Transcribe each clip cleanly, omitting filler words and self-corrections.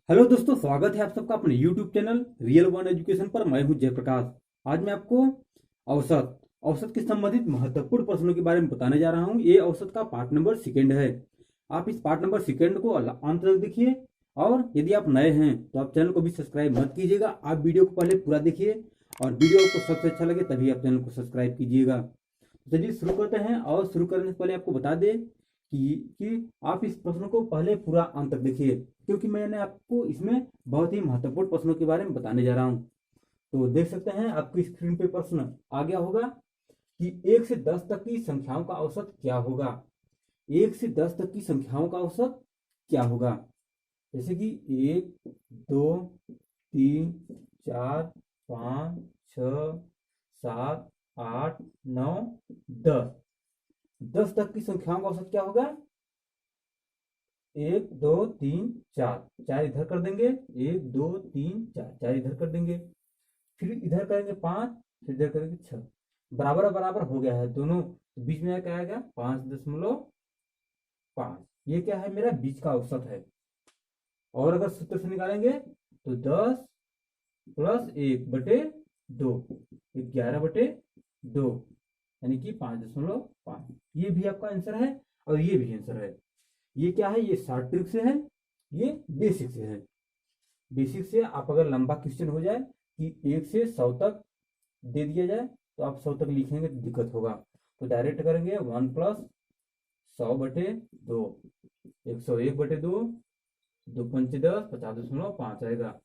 Hello दोस्तों, स्वागत है आप सबका अपने YouTube channel real one education पर। मैं हूं जयप्रकाश। आज मैं आपको औसत औसत के संबंधित महत्वपूर्ण प्रश्नों के बारे में बताने जा रहा हूं। ये औसत का पार्ट नंबर सेकेंड है। आप इस पार्ट नंबर सेकेंड को अंत तक देखिए। और यदि आप नए हैं तो आप चैनल को भी सब्सक्राइब मत कीजिएगा। आप वीडियो को पहले पूरा देखिए और वीडियो को सबसे अच्छा लगे तभी आप चैनल को सब्सक्राइब कीजिएगा। तो चलिए शुरू करते हैं। और शुरू करने से पहले आपको बता दें कि आप इस प्रश्न को पहले पूरा अंत तक देखिए, क्योंकि मैंने आपको इसमें बहुत ही महत्वपूर्ण प्रश्नों के बारे में बताने जा रहा हूं। तो देख सकते हैं आपकी स्क्रीन पे प्रश्न आ गया होगा कि 1 से 10 तक की संख्याओं का औसत क्या होगा। 1 से 10 तक की संख्याओं का औसत क्या होगा। जैसे कि 1, 2, 3, 4, 5, 6, 7, 8, 9, 10। 10 तक की संख्याओं का औसत क्या होगा। 1, 2, 3, 4, चार इधर कर देंगे। 1, 2, 3, 4, चार इधर कर देंगे। फिर इधर करेंगे 5, फिर इधर करेंगे 6। बराबर बराबर हो गया है दोनों। तो बीच में क्या आएगा 5.5। ये क्या है, मेरा बीच का औसत है। और अगर सूत्र से निकालेंगे तो 10+1/2, 11/2, यानी कि 5.5। ये भी आपका आंसर है और ये भी आंसर है। ये क्या है, ये शॉर्ट ट्रिक से है, ये बेसिक से है। बेसिक से आप अगर लंबा क्वेश्चन हो जाए कि 1 से 100 तक दे दिया जाए तो आप 100 तक लिखेंगे तो दिक्कत होगा। तो डायरेक्ट करेंगे 1+100/2, 101/2, 2×5 = 10, 50.5 आएगा।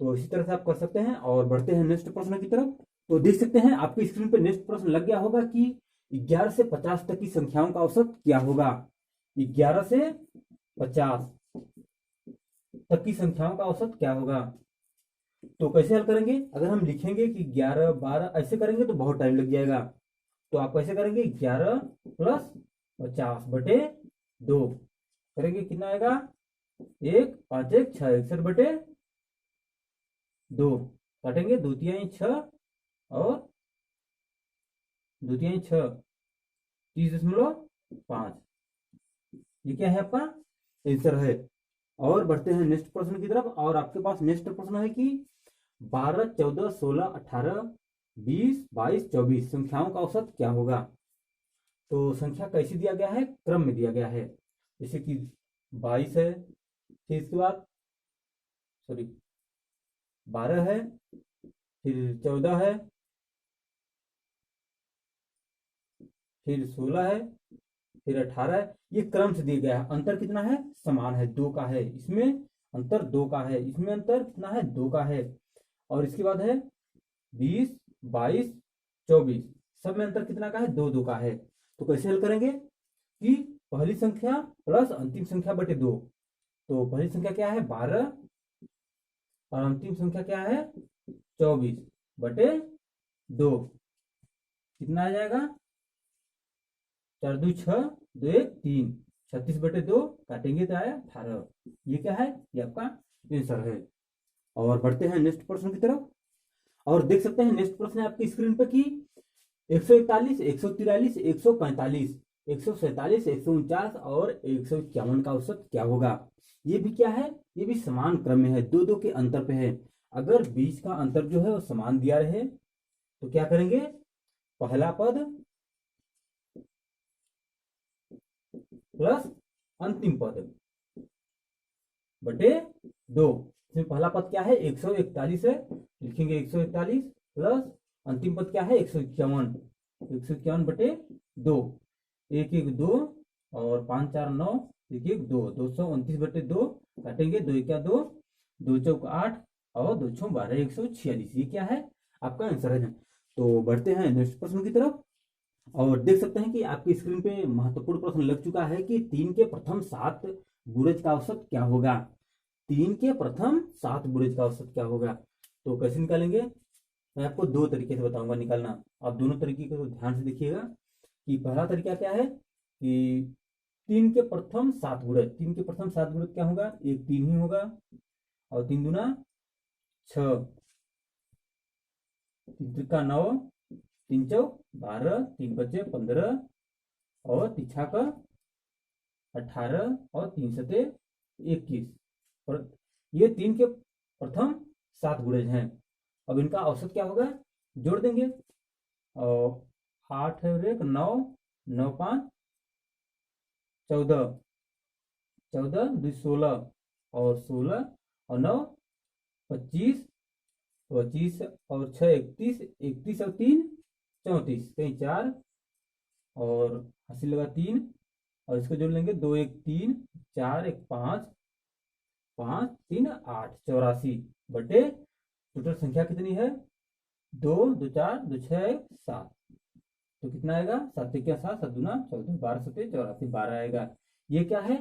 तो इसी तरह से आप कर सकते हैं। और बढ़ते हैं नेक्स्ट प्रश्न की तरफ। तो देख सकते हैं आपकी स्क्रीन पर नेक्स्ट प्रश्न लग गया होगा कि 11 से 50 तक की संख्याओं का औसत क्या होगा। 11 से 50 तक की संख्याओं का औसत क्या होगा। तो कैसे हल करेंगे, अगर हम लिखेंगे कि 11, 12 ऐसे करेंगे तो बहुत टाइम लग जाएगा। तो आप कैसे करेंगे, 11+50/2 करेंगे, कितना आएगा 1, 5, 1, 6, 61/2 काटेंगे। 2×3 = 6 और 2×3 = 6, 30.5। ये क्या है, आपका आंसर है। और बढ़ते हैं नेक्स्ट प्रश्न की तरफ। और आपके पास नेक्स्ट प्रश्न है कि 12, 14, 16, 18, 20, 22, 24 संख्याओं का औसत क्या होगा। तो संख्या कैसे दिया गया है, क्रम में दिया गया है। जैसे कि 22 है, फिर इसके बाद सॉरी 12 है, फिर 14 है, फिर 16 है, फिर 18 है। ये क्रम से दिया गया है। अंतर कितना है, समान है, 2 का है। इसमें अंतर 2 का है, इसमें अंतर कितना है, 2 का है। और इसके बाद है 20, 22, 24, सब में अंतर कितना का है, 2, 2 का है। तो कैसे हल करेंगे कि पहली संख्या प्लस अंतिम संख्या बटे 2। तो पहली संख्या क्या है 12 और अंतिम संख्या क्या है 24/2। कितना आ जाएगा, 4×2 = 6, 2×1 = 3, 36/2 काटेंगे तो आया 18। ये क्या है, ये आपका आंसर है। और बढ़ते हैं नेक्स्ट प्रश्न की तरफ। और देख सकते हैं नेक्स्ट प्रश्न है आपकी स्क्रीन पर कि 141, 143, 145, 147, 149 और 151 का औसत क्या होगा। ये भी क्या है, ये भी समान क्रम में है, 2, 2 के अंतर पे है। अगर बीच का अंतर जो है वो समान दिया रहे तो क्या करेंगे, पहला पद प्लस अंतिम पद बटे 2। इसमें पहला पद क्या है 141 है, लिखेंगे 141 प्लस अंतिम पद क्या है 151, 151/2, 1, 1, 2 और 5, 4, 9, 1, 1, 2, 229/2 काटेंगे। 2×1 = 2, 2×4 = 8 और 2×6 = 12, 146। ये क्या है, आपका आंसर है। तो बढ़ते हैं नेक्स्ट प्रश्न की तरफ। और देख सकते हैं कि आपकी स्क्रीन पे महत्वपूर्ण प्रश्न लग चुका है कि 3 के प्रथम 7 बुरेज का औसत क्या होगा। 3 के प्रथम 7 बुरेज का औसत क्या होगा। तो कैसे निकालेंगे, मैं आपको दो तरीके से बताऊंगा निकालना। आप दोनों तरीके को ध्यान से देखिएगा। कि पहला तरीका क्या है कि 3 के प्रथम 7 गुणज, 3 के प्रथम 7 गुणज क्या होगा, एक 3 ही होगा और 3×2 = 6, 3×3 = 9, 3×4 = 12, 3×5 = 15 और 3×6 = 18 और 3×7 = 21। ये 3 के प्रथम 7 गुणज हैं। अब इनका औसत क्या होगा, जोड़ देंगे। और 8 है और 1 9, 9 5 14, 14 2 16 और 16 और 9 25, 25 और 6 31, 31 और 3 34, कहीं 4 और हंसी लगा 3 और इसको जोड़ लेंगे 2 1 3 4 1 5 5 3 8 84 बटे टोटल संख्या कितनी है 2 2 4 2 6 7। तो कितना आएगा 7 क्या 7 7 दूना 14 12 7 84 12 आएगा। ये क्या है,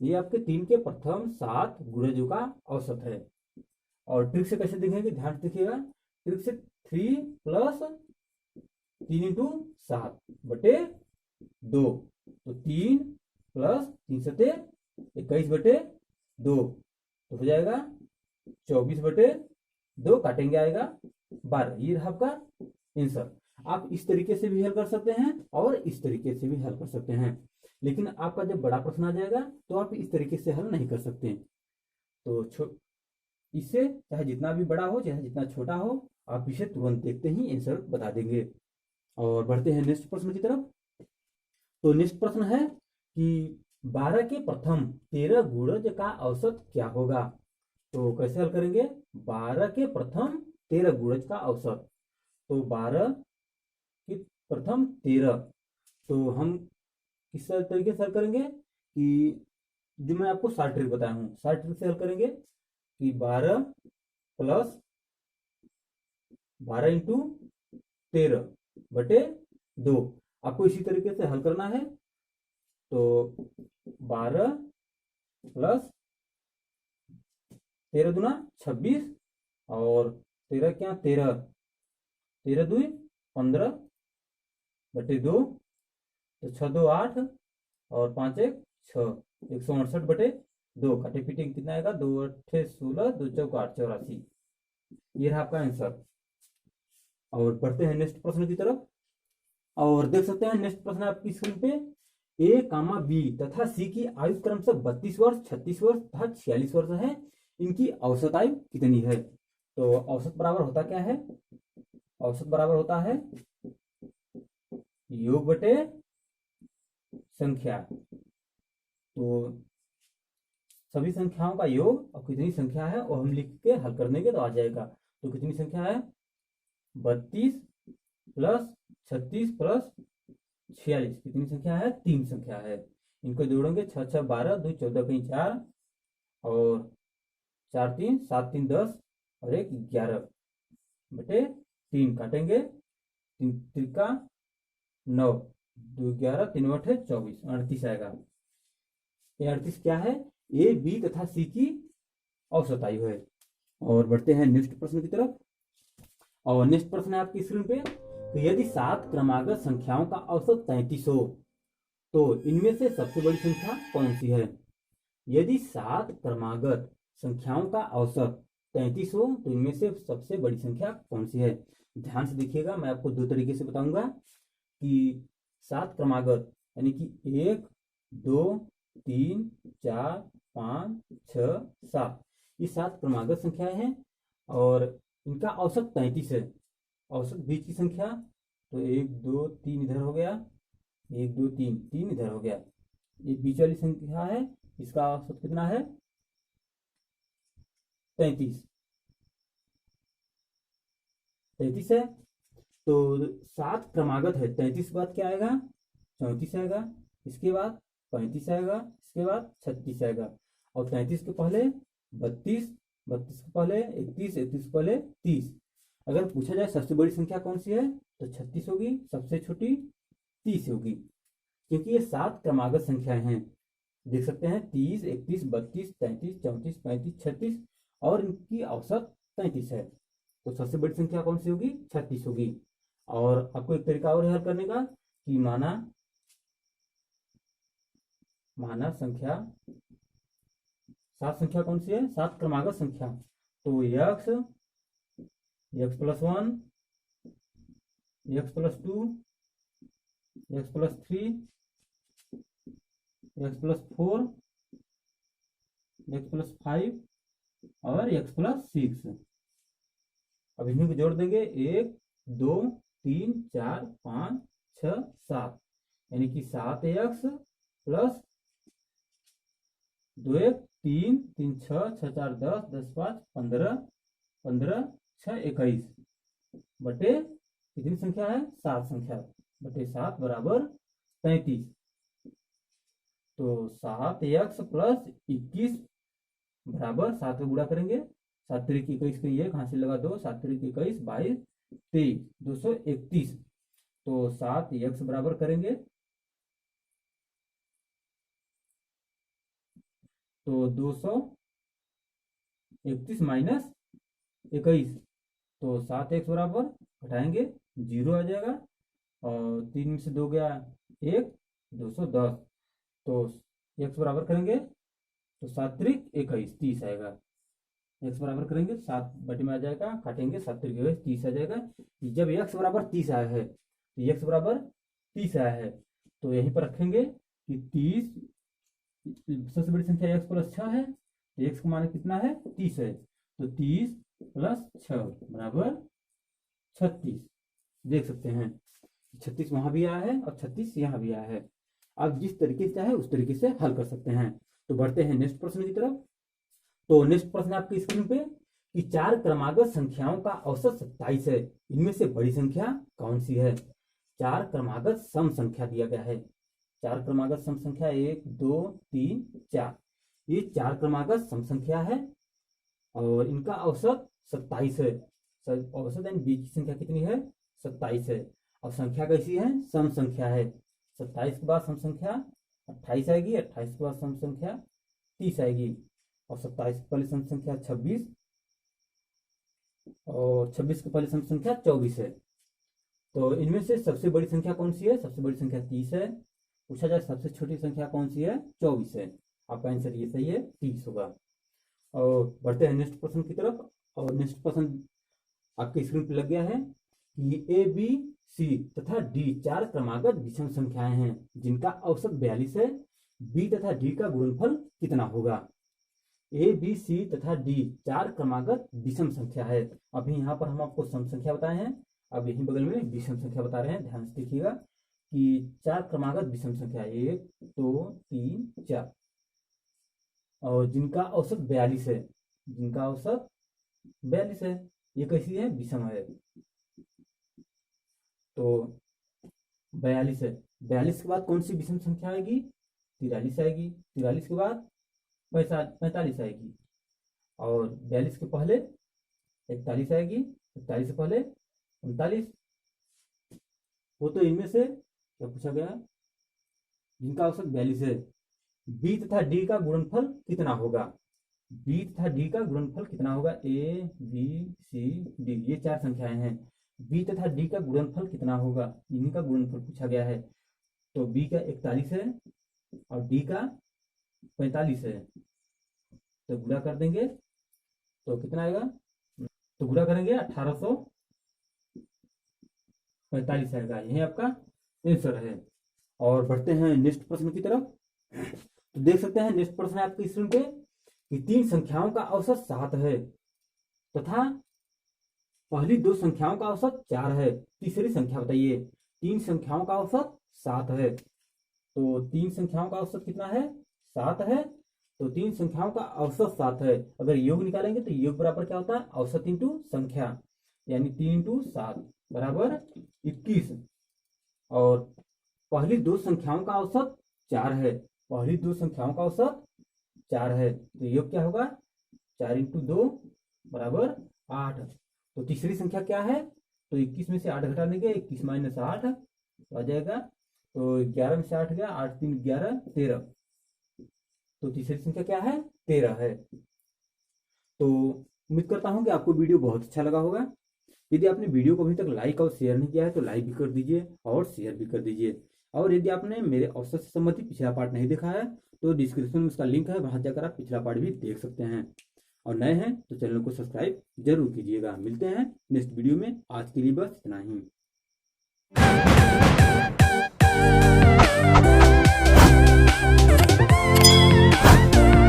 ये आपके 3 के प्रथम 7 गुणजों का औसत है। और ट्रिक से कैसे देखेंगे, ध्यान से देखिएगा। ट्रिक से 3 प्लस 3 इंटू 7 बटे 2, तो 3 प्लस 3 सते 21 बटे 2, तो हो जाएगा 24 बटे 2, काटेंगे आएगा 12। ये रहा आपका आंसर। आप इस तरीके से भी हल कर सकते हैं और इस तरीके से भी हल कर सकते हैं, लेकिन आपका जब बड़ा प्रश्न आ जाएगा तो आप इस तरीके से हल नहीं कर सकते। तो इससे चाहे जितना भी बड़ा हो चाहे जितना छोटा हो, आप इसे तुरंत देखते ही आंसर बता देंगे। और बढ़ते हैं नेक्स्ट प्रश्न की तरफ। तो नेक्स्ट प्रश्न है कि 12 के प्रथम 13 गुणज का औसत क्या होगा। तो कैसे हल करेंगे, 12 के प्रथम 13 गुणज का औसत। तो 12 के प्रथम 13, तो हम किस तरीके से हल करेंगे कि जो मैं आपको शॉर्ट ट्रिक बताया हूँ, शॉर्ट ट्रिक से हल करेंगे कि 12 प्लस 12 इंटू 13 बटे 2। आपको इसी तरीके से हल करना है। तो 12 प्लस 13 दूना 26 और 13 क्या 13, 13 2 15 बटे 2, तो 6 2 8 और 5 1 6, 168 बटे 2, काटे पीटे कितना आएगा 2 8 16 2 चौक 8 84। ये रहा आपका आंसर। और बढ़ते हैं नेक्स्ट प्रश्न की तरफ। और देख सकते हैं नेक्स्ट प्रश्न आपकी स्क्रीन पे, ए कामा बी तथा सी की आयु क्रमशः 32 वर्ष 36 वर्ष तथा 46 वर्ष है। इनकी औसत आयु कितनी है। तो औसत बराबर होता क्या है, औसत बराबर होता है योग बटे संख्या। तो सभी संख्याओं का योग और कितनी संख्या है वो हम लिख के हल कर देंगे तो आ जाएगा। तो कितनी संख्या है 32 प्लस 36 प्लस 46, कितनी संख्या है 3 संख्या है। इनको जोड़ेंगे 6 6 12 2 14 कहीं 4 और 4 3 7 3 10 और 1 11 बटे 3, काटेंगे 3 त्रिका 9 2 11 3 8 24, 38 आएगा। ये 38 क्या है, ए बी तथा सी की औसत आयु है। और बढ़ते हैं नेक्स्ट प्रश्न की तरफ। और नेक्स्ट प्रश्न है आपकी स्क्रीन पे, तो यदि 7 क्रमागत संख्याओं का औसत 33 हो तो इनमें से सबसे बड़ी संख्या कौन सी है। यदि 7 क्रमागत संख्याओं का औसत 33 हो तो इनमें से सबसे बड़ी संख्या कौन सी है। ध्यान से देखिएगा, मैं आपको 2 तरीके से बताऊंगा कि 7 क्रमागत यानी कि 1 2 3 4 5 6 7, ये 7 क्रमागत संख्याएं हैं और इनका औसत 33 है। औसत बीच की संख्या, तो 1 2 3 इधर हो गया, 1 2 3 3 इधर हो गया, ये बीच वाली संख्या है, इसका औसत कितना है 33 है। तो 7 क्रमागत है, 33 बाद क्या आएगा 34 आएगा, इसके बाद 35 आएगा, इसके बाद 36 आएगा और 33 के पहले 32, 32 के पहले 31, 31 के पहले 30। अगर पूछा जाए सबसे बड़ी संख्या कौन सी है तो 36 होगी, सबसे छोटी 30 होगी, क्योंकि ये 7 क्रमागत संख्याएं हैं। देख सकते हैं 30 31 32 33 34 35 36 और इनकी औसत 33 है। तो सबसे बड़ी संख्या कौन सी होगी 36 होगी। और आपको एक तरीका और हल करने का कि माना संख्या 7 संख्या कौन सी है 7 क्रमागत संख्या, तो x plus 1 x plus 2 x plus 3 x plus 4 x plus 5 और एक्स प्लस 6। अब इन्हीं को जोड़ देंगे 1 2 3 4 5 6 7, यानी कि 7x प्लस 2 1 3 3 6 6 4 10 10 5 15 15 6 21 बटे कितनी संख्या है 7 संख्या बटे 7 बराबर 33। तो 7x प्लस 21 बराबर 7 को गुणा करेंगे, 7 त्रिक 21 के ये हासिल लगा 2, 7 त्रिक 21 22 23 231। तो 7x बराबर करेंगे तो 231 माइनस 21, तो 7x बराबर घटाएंगे 0 आ जाएगा, और 3 में से 2 गया 1 210। तो x बराबर करेंगे तो 7 त्रिक 21 30 आएगा। x बराबर करेंगे 7 बटे में आ जाएगा, काटेंगे 7 त्रिक 21 30 आ जाएगा। जब x बराबर 30 आया है तो x बराबर 30 आया है तो यहीं पर रखेंगे कि 30 सबसे बड़ी संख्या x प्लस 6 है, तो x का मान कितना है 30 है, तो 30 प्लस 6 बराबर 36। देख सकते हैं 36 वहां भी आया है और 36 यहाँ भी आया है। आप जिस तरीके से चाहे उस तरीके से हल कर सकते हैं। तो बढ़ते हैं नेक्स्ट प्रश्न की तरफ। तो नेक्स्ट प्रश्न आपकी स्क्रीन पे कि 4 क्रमागत संख्याओं का औसत 27 है, इनमें से बड़ी संख्या कौन सी है। 4 क्रमागत सम संख्या दिया गया है, 4 क्रमागत सम संख्या 1 2 3 4, ये 4 क्रमागत सम संख्या है और इनका औसत 27 है। औसत यानी बीच की संख्या कितनी है 27 है, और संख्या कैसी है सम संख्या है। 27 के बाद सम संख्या 28 आएगी, 28 के बाद सम संख्या 30 आएगी, और 27 के पहले सम संख्या 26 और 26 के पहले सम संख्या 24 है। तो इनमें से सबसे बड़ी संख्या कौन सी है, सबसे बड़ी संख्या 30 है। पूछा जाए सबसे छोटी संख्या कौन सी है 24 है। आपका आंसर ये सही है 30 होगा। और बढ़ते हैं नेक्स्ट प्रश्न की तरफ। और नेक्स्ट प्रश्न आपके स्क्रीन पर लग गया है कि ए बी सी तथा डी 4 क्रमागत विषम संख्याएं हैं जिनका औसत 42 है, बी तथा डी का गुणनफल कितना होगा। ए बी सी तथा डी 4 क्रमागत विषम संख्या है। अभी यहाँ पर हम आपको सम संख्या बताए हैं, अब यही बगल में विषम संख्या बता रहे हैं। ध्यान से देखिएगा कि 4 क्रमागत विषम संख्या 1 2 3 4 और जिनका औसत 42 है, जिनका औसत 42 है, ये कैसी है विषम है। तो 42 है, 42 के बाद कौन सी विषम संख्या आएगी 43 आएगी, 43 के बाद 45 आएगी, और 42 के पहले 41 आएगी, 41 से पहले 39। वो तो इनमें से क्या पूछा गया जिनका औसत 42 है, बी तथा डी का गुणनफल कितना होगा। बी तथा डी का गुणनफल कितना होगा, ए बी सी डी ये 4 संख्याएं हैं, बी तथा डी का गुणनफल कितना होगा, इन्हीं का गुणनफल पूछा गया है। तो बी का 41 है और डी का 45 है, तो गुणा कर देंगे तो कितना आएगा, तो गुणा करेंगे 1845 आएगा। यही आपका आंसर है। और बढ़ते हैं नेक्स्ट प्रश्न की तरफ। तो देख सकते हैं नेक्स्ट प्रश्न है आपकी स्क्रीन पे कि 3 संख्याओं का औसत 7 है तथा पहली 2 संख्याओं का औसत 4 है, तीसरी संख्या बताइए। 3 संख्याओं का औसत 7 है, तो 3 संख्याओं का औसत कितना है 7 है, तो 3 संख्याओं का औसत 7 है। अगर योग निकालेंगे तो योग बराबर क्या होता है औसत इंटू संख्या, यानी 3 इंटू 7 बराबर 21। और पहली 2 संख्याओं का औसत 4 है, पहली 2 संख्याओं का औसत 4 है, तो योग क्या होगा 4 इंटू 2 बराबर 8। तो तीसरी संख्या क्या है, तो 21 में से 8 घटा देंगे, 21 माइनस 8 तो आ जाएगा, तो 11 में से 8 गया, 8 3 11 13, तो तीसरी संख्या क्या है 13 है। तो उम्मीद करता हूं कि आपको वीडियो बहुत अच्छा लगा होगा। यदि आपने वीडियो को अभी तक लाइक और शेयर नहीं किया है तो लाइक भी कर दीजिए और शेयर भी कर दीजिए। और यदि आपने मेरे औसत से संबंधित पिछला पार्ट नहीं देखा है तो डिस्क्रिप्शन में उसका लिंक है, वहां जाकर आप पिछला पार्ट भी देख सकते हैं। और नए हैं तो चैनल को सब्सक्राइब जरूर कीजिएगा। मिलते हैं नेक्स्ट वीडियो में, आज के लिए बस इतना ही।